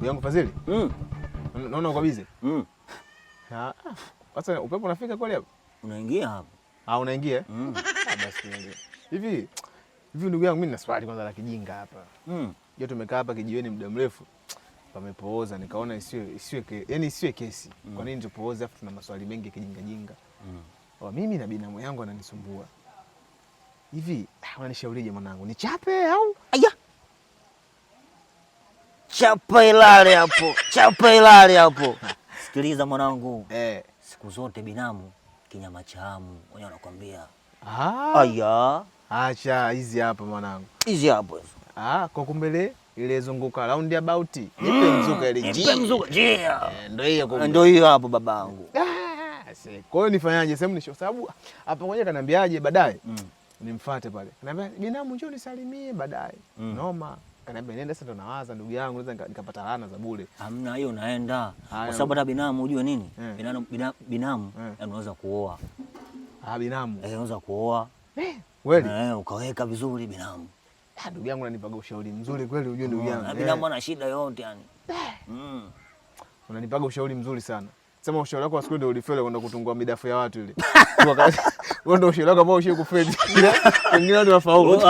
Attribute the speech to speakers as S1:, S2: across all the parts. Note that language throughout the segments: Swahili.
S1: Yangu Fadhili? Naona uko busy? Sasa upepo unafika kweli hapo?
S2: Unaingia hapo.
S1: Unaingia? Basi ndio. Hivi ndugu yangu, mimi nina swali kwanza la kijinga hapa. Leo tumekaa hapa kijiweni muda mrefu. Pamepooza, nikaona isiwe kesi. Kwa nini tupooze afu tuna maswali mengi kijinga jinga? Mimi na binamu yangu ananisumbua. Hivi unanishaurije mwanangu? Nichape au?
S2: Aya. Chapa ilale hapo. Sikiliza mwanangu. Siku zote binamu kinyama chamu, wenyewe wanakuambia. Aya.
S1: Acha hizi hapa mwanangu.
S2: Hizi hapo.
S1: Kwa kumbele ile zunguka round about. Nipe mzuka ile
S2: Nipe mzuka.
S1: Ndio hiyo
S2: hapo babangu.
S1: Kwa hiyo nifanyaje? Sababu hapa ngoja kaniambiaje baadaye. Nimfuate pale. Kaniambia binamu njoo nisalimie baadaye. Noma. Kaniambia nenda sasa, ndo nawaza ndugu yangu naweza nikapata laana za bure.
S2: Hamna hiyo, unaenda. Kwa sababu hata binamu unajua nini? Binamu anaweza kuoa.
S1: Binamu.
S2: Anaweza kuoa.
S1: Kweli?
S2: Ukaweka vizuri binamu.
S1: Ndugu yangu unanipaga ushauri mzuri kweli, unajua ndugu yangu.
S2: Binamu ana shida yote yani.
S1: Unanipaga ushauri mzuri sana. Sema ushauri wako siku ndio ulifeli kwenda kutungua midafu ya watu ile. Wewe ndio ushauri wako ambao ushie kufeli. Wengine watu wafaulu.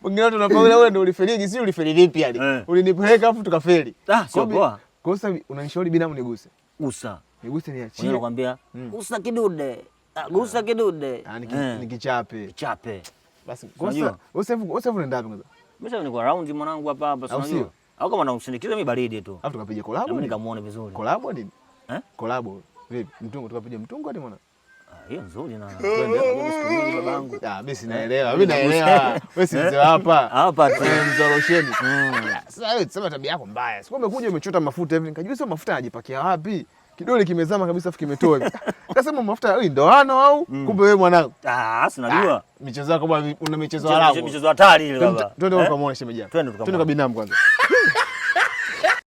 S1: Wengine watu wanafaulu, wewe ndio ulifeli. Jinsi ulifeli vipi yani? Ulinipeleka afu tukafeli.
S2: Sio poa.
S1: Kwa sababu unanishauri binamu niguse.
S2: Gusa.
S1: Niguse niachie.
S2: Wewe unakwambia gusa kidude. Gusa kidude.
S1: Nikichape.
S2: Chape.
S1: Basi gusa. Wewe unaenda wapi kwanza?
S2: Mimi sasa niko round mwanangu hapa unajua. Au kama nakusindikiza mimi baridi tu.
S1: Afu tukapiga collab.
S2: Mimi nikamuone vizuri.
S1: Collab nini? Collab. Vipi? Mtungo tukapiga mtungo hadi mwana.
S2: Hiyo nzuri na. Twende siku nyingi babangu.
S1: Mimi sinaelewa. Mimi naelewa. Wewe si mzee hapa.
S2: Hapa tu
S1: mzorosheni. Sasa wewe tuseme tabia yako mbaya. Siku umekuja umechota mafuta hivi, nikajua sio mafuta anajipakia wapi? Kidole kimezama kabisa afu kimetoa hivi. Kasema mafuta hii ndoano au? Kumbe wewe mwanangu.
S2: Sinajua.
S1: Michezo yako bwana, una michezo haramu.
S2: Michezo hatari ile baba.
S1: Twende ukamwone shemeji yako. Twende kwa binamu kwanza.